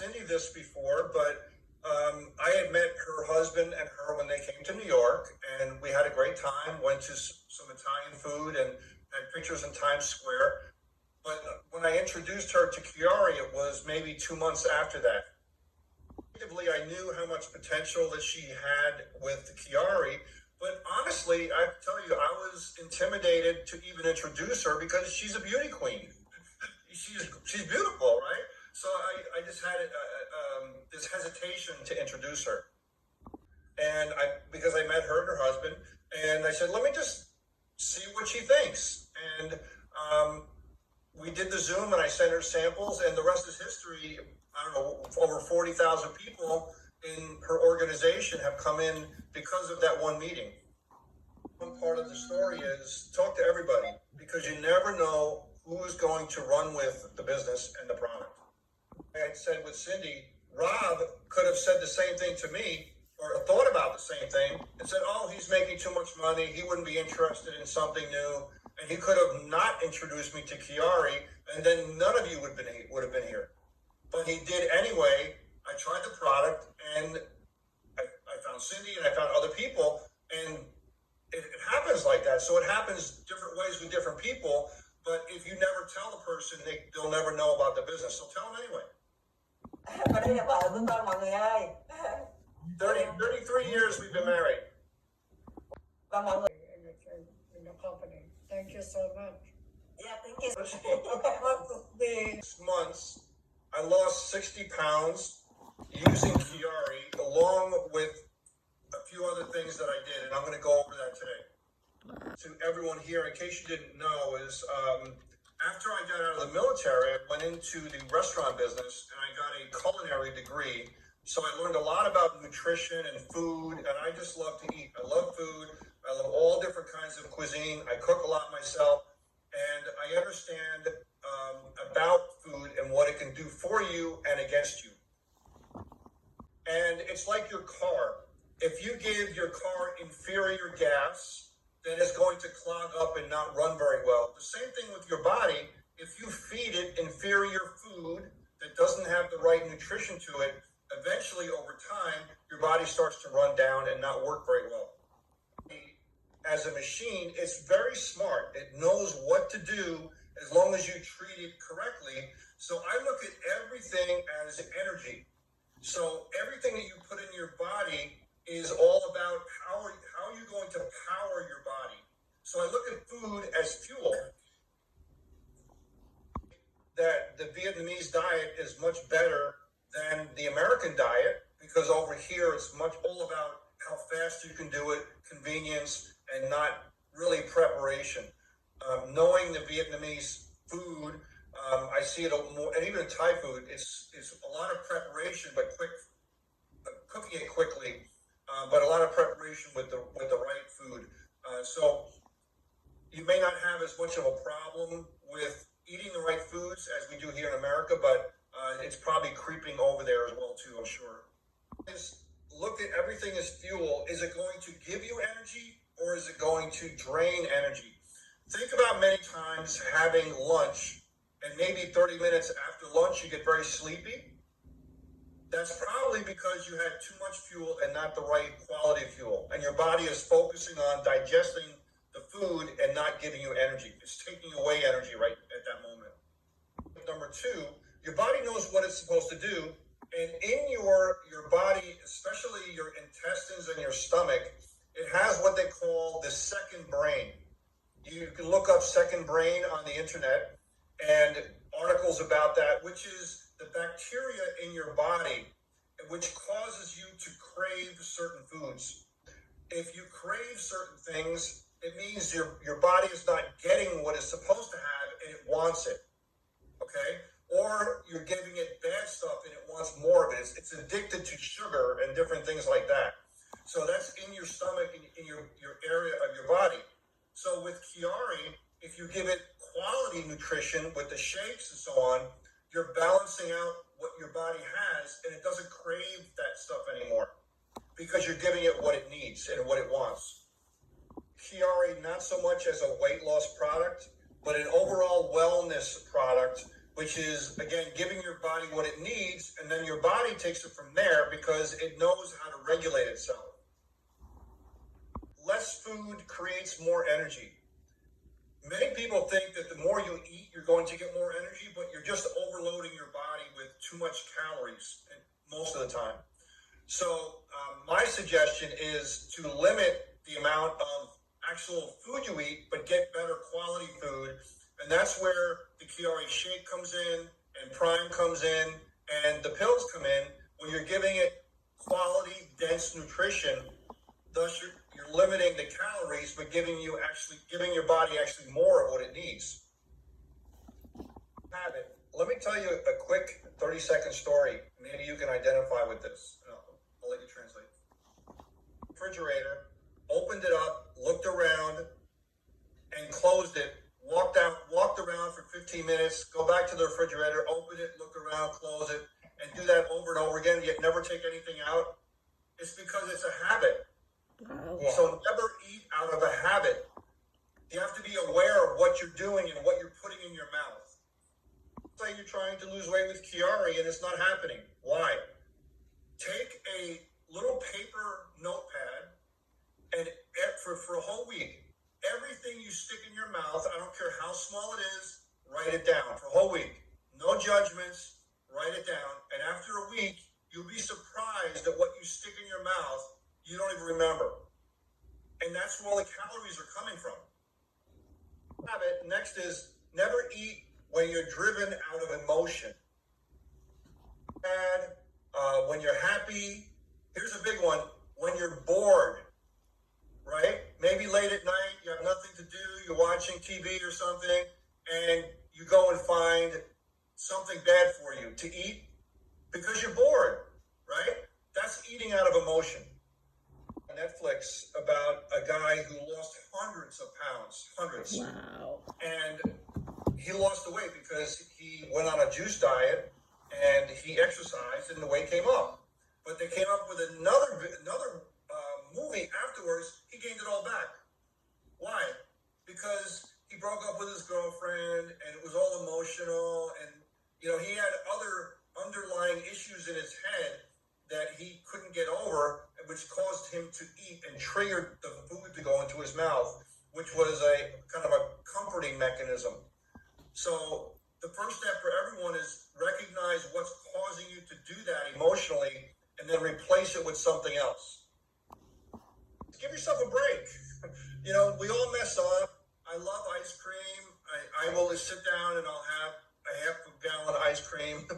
Cindy this before, but I had met her husband and her when they came to New York, and we had a great time. Went to some Italian food and had pictures in Times Square. But when I introduced her to QuiAri, it was maybe 2 months after that. I knew how much potential that she had with QuiAri, but honestly, I have to tell you, I was intimidated to even introduce her because she's a beauty queen. She's beautiful, right? So I just had this hesitation to introduce her, and because I met her and her husband, and I said, let me just see what she thinks, and we did the Zoom, and I sent her samples, and the rest is history. I don't know, over 40,000 people in her organization have come in because of that one meeting. One part of the story is talk to everybody, because you never know who is going to run with the business and the product. I had said with Cindy, Rob could have said the same thing to me, or thought about the same thing, and said, oh, he's making too much money, he wouldn't be interested in something new, and he could have not introduced me to QuiAri, and then none of you would have been here. But he did anyway. I tried the product, and I found Cindy, and I found other people, and it happens like that. So it happens different ways with different people, but if you never tell the person, they'll never know about the business. So tell them anyway. 33 years we've been married. In the company. Thank you so much. Yeah, thank you. 6 months, I lost 60 pounds using QuiAri, along with a few other things that I did, and I'm going to go over that today. To everyone here, in case you didn't know, is after I got out of the military, I went into the restaurant business, and I got a culinary degree. So I learned a lot about nutrition and food, and I just love to eat. I love food. I love all different kinds of cuisine. I cook a lot myself, and I understand about food and what it can do for you and against you. And it's like your car. If you give your car inferior gas, then it's going to clog up and not run very well. The same thing with your body. If you feed it inferior food that doesn't have the right nutrition to it, eventually over time, your body starts to run down and not work very well. As a machine, it's very smart. It knows what to do as long as you treat it correctly. So I look at everything as energy. So everything that you put in your body is all about how are you going to power your body. So I look at food as fuel. That the Vietnamese diet is much better than the American diet, because over here it's much all about how fast you can do it, convenience, and not really preparation. Knowing the Vietnamese food, I see it more, and even Thai food, it's a lot of preparation, but cooking it quickly, but a lot of preparation with the right food. So you may not have as much of a problem with eating the right foods as we do here in America, but it's probably creeping over there as well too, I'm sure. Look at everything as fuel. Is it going to give you energy, or is it going to drain energy? Think about many times having lunch, and maybe 30 minutes after lunch you get very sleepy. That's probably because you had too much fuel and not the right quality of fuel, and your body is focusing on digesting the food and not giving you energy. It's taking away energy right at that moment. Number two, your body knows what it's supposed to do, and in your body, especially your intestines and your stomach, it has what they call the second brain. You can look up second brain on the internet and articles about that, which is the bacteria in your body, which causes you to crave certain foods. If you crave certain things, it means your body is not getting what it's supposed to have, and it wants it, okay? Or you're giving it bad stuff and it wants more of it. It's addicted to sugar and different things like that. So that's in your stomach, in your area of your body. So with QuiAri, if you give it quality nutrition with the shakes and so on, you're balancing out what your body has, and it doesn't crave that stuff anymore because you're giving it what it needs and what it wants. QuiAri, not so much as a weight loss product, but an overall wellness product which is, again, giving your body what it needs, and then your body takes it from there because it knows how to regulate itself. Less food creates more energy. Many people think that the more you eat, you're going to get more energy, but you're just overloading your body with too much calories most of the time. So my suggestion is to limit the amount of actual food you eat, but get better quality food. And that's where the QuiAri shake comes in, and Prime comes in, and the pills come in, when you're giving it quality, dense nutrition. Thus, you're limiting the calories, but giving your body actually more of what it needs. Habit. Let me tell you a quick 30-second story. Maybe you can identify with this. I'll let you translate. Refrigerator, opened it up, looked around, and closed it. Walked around for 15 minutes, go back to the refrigerator, open it, look around, close it, and do that over and over again, yet never take anything out. It's because it's a habit. Wow. So never eat out of a habit. You have to be aware of what you're doing and what you're putting in your mouth. Say you're trying to lose weight with QuiAri and it's not happening. Why? Take a little paper notepad and for a whole week, everything you stick in your mouth, I don't care how small it is, write it down for a whole week. No judgments, write it down. And after a week, you'll be surprised at what you stick in your mouth you don't even remember. And that's where all the calories are coming from. Habit. Next is never eat when you're driven out of emotion. Bad, when you're happy. Here's a big one. When you're bored, right? Maybe late at night, you have nothing to do, you're watching TV or something, and you go and find something bad for you to eat because you're bored, right? That's eating out of emotion. Netflix about a guy who lost hundreds of pounds, hundreds. Wow. And he lost the weight because he went on a juice diet and he exercised and the weight came up. But they came up with another movie afterwards, he gained it all back. Why? Because he broke up with his girlfriend and it was all emotional and, he had other underlying issues in his head that he couldn't get over, which caused him to eat and triggered the food to go into his mouth, which was a kind of a comforting mechanism. So the first step for everyone is recognize what's causing you to do that emotionally and then replace it with something else. Give yourself a break. We all mess up. I love ice cream. I will sit down and I'll have a half a gallon of ice cream,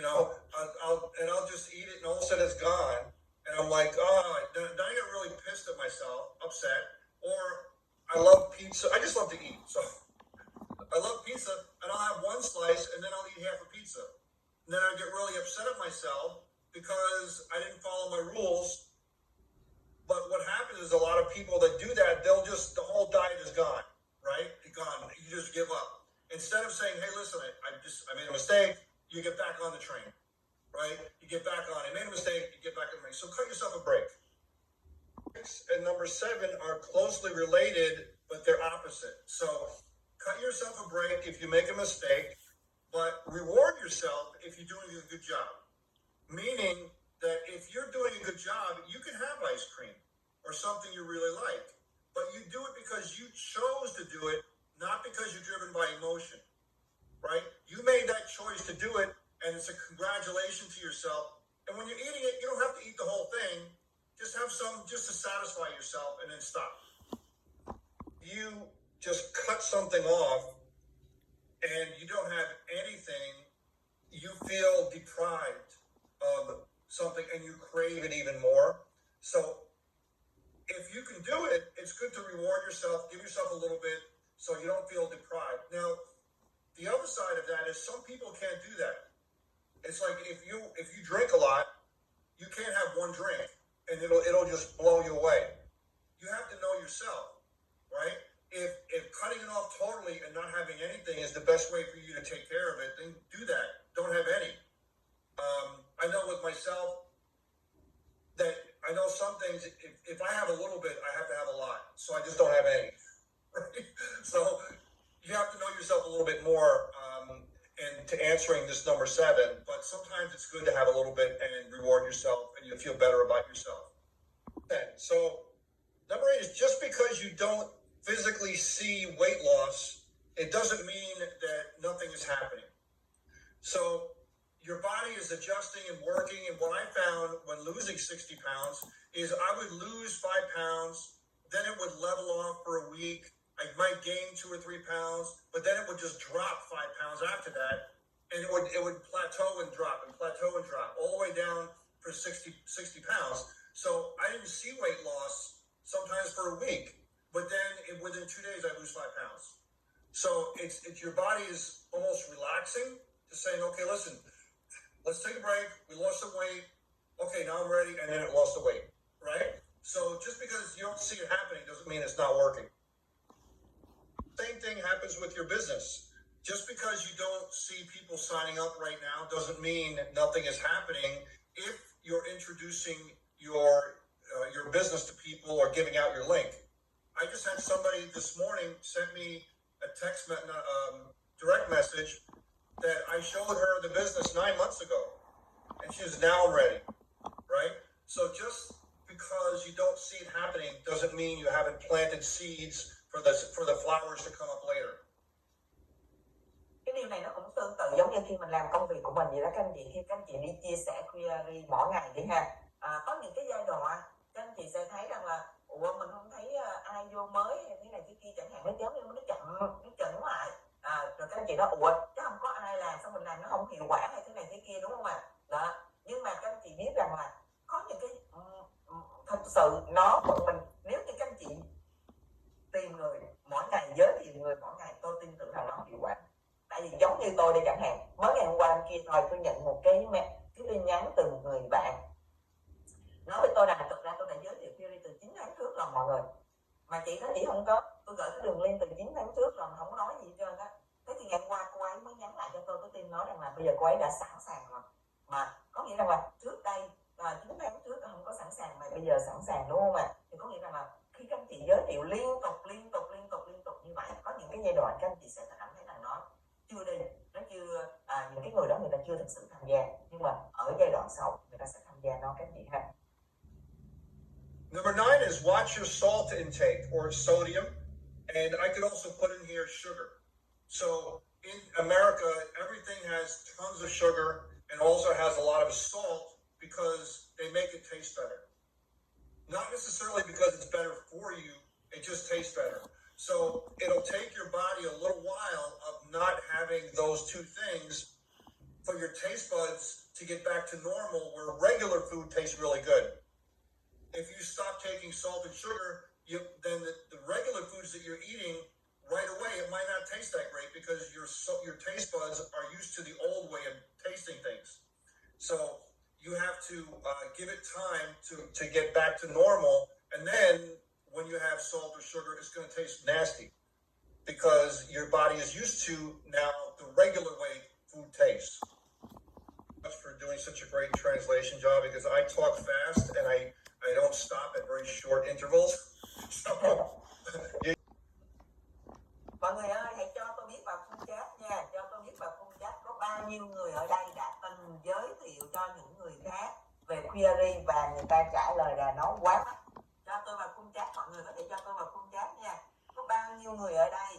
I'll just eat it and all of a sudden it's gone. And I'm like, then I get really pissed at myself, upset. Or I love pizza. I just love to eat. So I love pizza and I'll have one slice and then I'll eat half a pizza. And then I get really upset at myself because I didn't follow my rules. But what happens is a lot of people that do that, the whole diet is gone, right? It's gone. You just give up. Instead of saying, hey, listen, I made a mistake, you get back on the train, right? You get back on it. Made a mistake, you get back on the train. So cut yourself a break. 6 and number 7 are closely related, but they're opposite. So cut yourself a break if you make a mistake, but reward yourself if you're doing a good job. Meaning that if you're doing a good job, you can have ice cream or something you really like, but you do it because you chose to do it, not because you're driven by emotion, right? You made that choice to do it, and it's a congratulation to yourself. And when you're eating it, you don't have to eat the whole thing. Just have some just to satisfy yourself and then stop. You just cut something off and you don't have anything, you feel deprived of something and you crave it even more. So if you can do it, it's good to reward yourself, give yourself a little bit so you don't feel deprived. Now, the other side of that is some people can't do that. It's like if you drink a lot, you can't have one drink and it'll just blow you away. You have to know yourself, right? If cutting it off totally and not having anything is the best way for you to take care of it, then do that. Don't have any. I know with myself that I know some things, if I have a little bit, I have to have a lot. So I just don't have any. Right? So you have to know yourself a little bit more. and to answering this number 7, but sometimes it's good to have a little bit and reward yourself and you feel better about yourself. Okay, so number 8 is just because you don't physically see weight loss, it doesn't mean that nothing is happening. So your body is adjusting and working, and what I found when losing 60 pounds is I would lose 5 pounds, then it would level off for a week. I might gain 2 or 3 pounds, but then it would just drop 5 pounds after that, and it would plateau and drop all the way down for 60 pounds. So I didn't see weight loss sometimes for a week, but then within 2 days I lose 5 pounds. So it's your body is almost relaxing to saying, okay, listen, let's take a break. We lost some weight. Okay, now I'm ready, and then it lost the weight, right? So just because you don't see it happening doesn't mean it's not working. Same thing happens with your business. Just because you don't see people signing up right now doesn't mean nothing is happening if you're introducing your business to people or giving out your link. I just had somebody this morning sent me a direct message that I showed her the business 9 months ago, and she was now ready, right? So just because you don't see it happening doesn't mean you haven't planted seeds for the flowers to come up later. Cái điều này nó cũng tương tự giống như khi mình làm công việc của mình vậy đó các anh chị. Khi các anh chị đi chia sẻ QuiAri mỗi ngày đi ha, có những cái giai đoạn các anh chị sẽ thấy rằng là mình không thấy ai vô mới thế này thế kia chẳng hạn, nó giống như nó chậm lại, rồi các anh chị nói chứ không có ai làm, sao mình làm nó không hiệu quả hay thế này thế kia, đúng không ạ? Đó, nhưng mà các anh chị biết rằng là có những cái thật sự nó mình, nếu như các anh chị tìm người mỗi ngày, giới thiệu người mỗi ngày, tôi tin tưởng rằng nó hiệu quả. Tại vì giống như tôi đây chẳng hạn, mới ngày hôm qua hôm kia thôi tôi nhận một cái tin nhắn từ một người bạn nói với tôi rằng thực ra tôi đã giới thiệu QuiAri từ 9 tháng trước rồi mọi người, mà chị nói chị không có, tôi gửi cái đường link từ 9 tháng trước rồi mà không có nói gì hết trơn á. Thế thì ngày hôm qua cô ấy mới nhắn lại cho tôi tin nói rằng là bây giờ cô ấy đã sẵn sàng rồi, mà có nghĩa rằng là trước đây 9 tháng trước không có sẵn sàng mà bây giờ sẵn sàng, đúng không ạ? Thì có nghĩa rằng là khi các anh chị giới thiệu liên tục như vậy, có những cái giai đoạn các anh chị sẽ cảm thấy rằng nó chưa đi, nó chưa những cái người đó người ta chưa thực sự tham gia, nhưng mà ở giai đoạn sau người ta sẽ tham gia nó các anh chị ha. Number 9 is watch your salt intake or sodium, and I could also put in here sugar. So in America, everything has tons of sugar and also has a lot of salt because they make it taste better. Not necessarily because it's better for you, it just tastes better. So it'll take your body a little while of not having those two things for your taste buds to get back to normal, where regular food tastes really good. If you stop taking salt and sugar, then the regular foods that you're eating right away, it might not taste that great because your taste buds are used to the old way of tasting things. So you have to give it time to get back to normal, and then when you have salt or sugar, it's going to taste nasty because your body is used to now the regular way food tastes. Much for doing such a great translation job, because I talk fast and I don't stop at very short intervals. Mọi người ơi, hãy cho tôi biết vào khung chat nha, cho tôi biết vào khung chat có bao nhiêu người ở đây đã từng giới thiệu cho những người khác về QuiAri và người ta trả lời là nó quá mắc. Cho tôi vào khung chat, mọi người có thể cho tôi vào khung chat nha. Có bao nhiêu người ở đây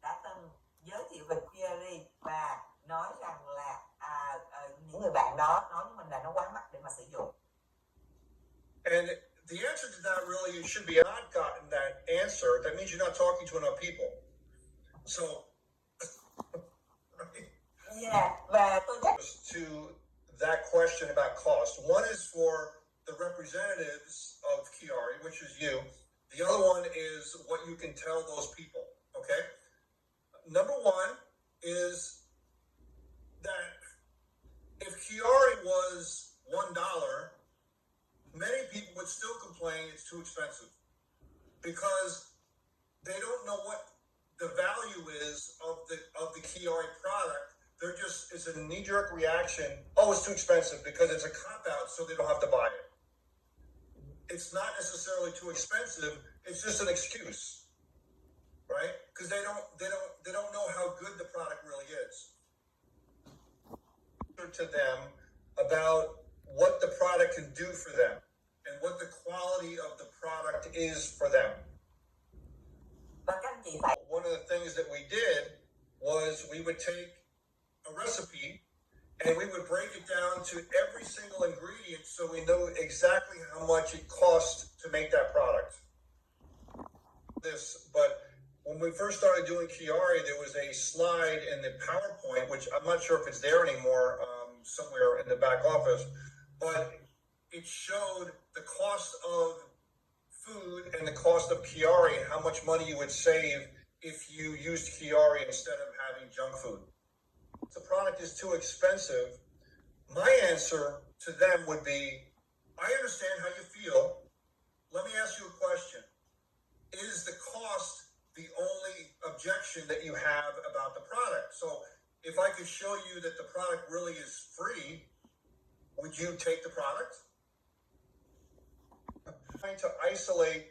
đã từng giới thiệu về QuiAri và nói rằng là những người bạn đó nói với mình là nó quá mắc để mà sử dụng. And the answer to that really, you should be not gotten that answer. That means you're not talking to enough people. So, yeah, và tôi chắc to that question about cost. One is for the representatives of QuiAri, which is you. The other one is what you can tell those people, okay? Number 1 is that if QuiAri was $1, many people would still complain it's too expensive because they don't know what the value is of the QuiAri product. They're just, it's a knee-jerk reaction. Oh, it's too expensive because it's a cop-out, so they don't have to buy it. It's not necessarily too expensive. It's just an excuse, right? Because they don't know how good the product really is. to them about what the product can do for them and what the quality of the product is for them. Và các anh chị phải One of the things that we did was we would take a recipe and we would break it down to every single ingredient so we know exactly how much it costs to make that product. But when we first started doing QuiAri, there was a slide in the PowerPoint, which I'm not sure if it's there anymore, somewhere in the back office, but it showed the cost of food and the cost of QuiAri and how much money you would save if you used QuiAri instead of having junk food. If the product is too expensive, my answer to them would be, I understand how you feel. Let me ask you a question. Is the cost the only objection that you have about the product? So if I could show you that the product really is free, would you take the product? Trying to isolate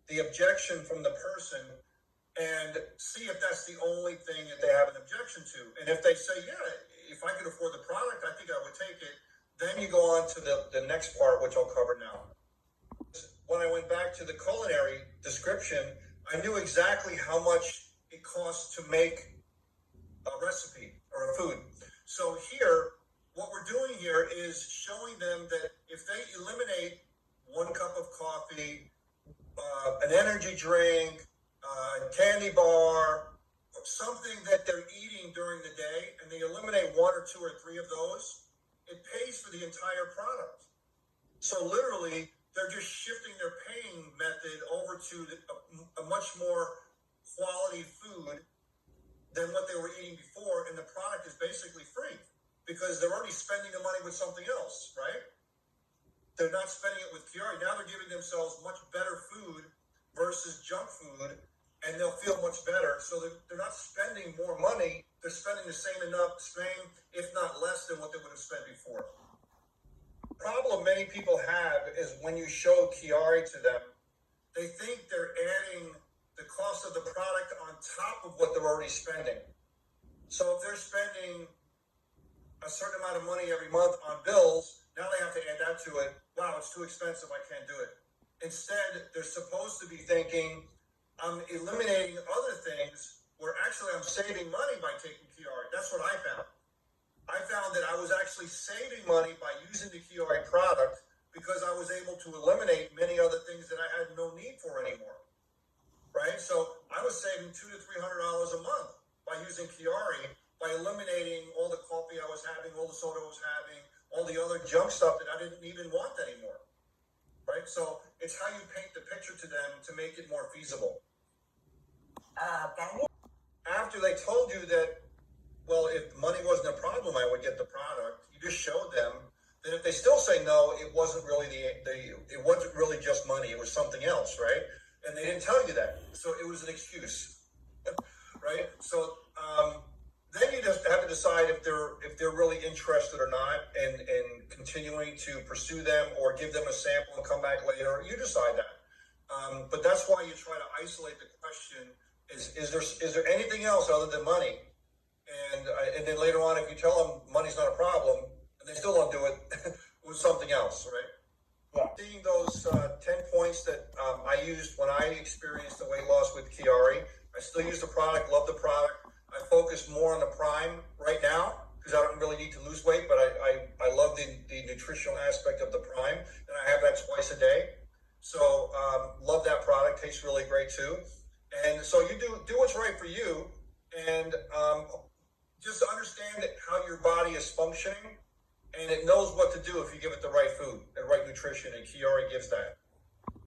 the objection from the person and see if that's the only thing that they have an objection to. And if they say, yeah, if I could afford the product, I think I would take it. Then you go on to the next part, which I'll cover now. When I went back to the culinary description, I knew exactly how much it costs to make a recipe or a food. So here, what we're doing here is showing them that if they eliminate 1 cup of coffee, an energy drink, candy bar, something that they're eating during the day, and they eliminate 1 or 2 or 3 of those, it pays for the entire product. So literally, they're just shifting their paying method over to a much more quality food than what they were eating before, and the product is basically free because they're already spending the money with something else, right? They're not spending it with QuiAri. Now they're giving themselves much better food versus junk food, and they'll feel much better. So they're not spending more money. They're spending the same, if not less than what they would have spent before. The problem many people have is when you show QuiAri to them, they think they're adding the cost of the product on top of what they're already spending. So if they're spending a certain amount of money every month on bills, now they have to add that to it. Wow, it's too expensive, I can't do it. Instead, they're supposed to be thinking, I'm eliminating other things where actually I'm saving money by taking QuiAri. That's what I found. I found that I was actually saving money by using the QuiAri product because I was able to eliminate many other things that I had no need for anymore. Right? So I was saving $200 to $300 a month by using QuiAri, by eliminating all the coffee I was having, all the soda I was having, all the other junk stuff that I didn't even want anymore. Right? So it's how you paint the picture to them to make it more feasible. After they told you that, well, if money wasn't a problem, I would get the product, you just showed them that if they still say no, it wasn't really it wasn't really just money, it was something else, right? And they didn't tell you that. So it was an excuse. Right? So then you just have to decide if they're really interested or not, and continuing to pursue them or give them a sample and come back later. You decide that. But that's why you try to isolate the question: is there anything else other than money? And then later on, if you tell them money's not a problem and they still don't do it, with something else, right? Yeah. Seeing those 10 points that I used when I experienced the weight loss with QuiAri, I still use the product, love the product. I focus more on the Prime right now because I don't really need to lose weight, but I love the nutritional aspect of the Prime, and I have that twice a day. So love that product, tastes really great too. And so you do what's right for you, and just understand how your body is functioning, and it knows what to do if you give it the right food, the right nutrition, and QuiAri gives that.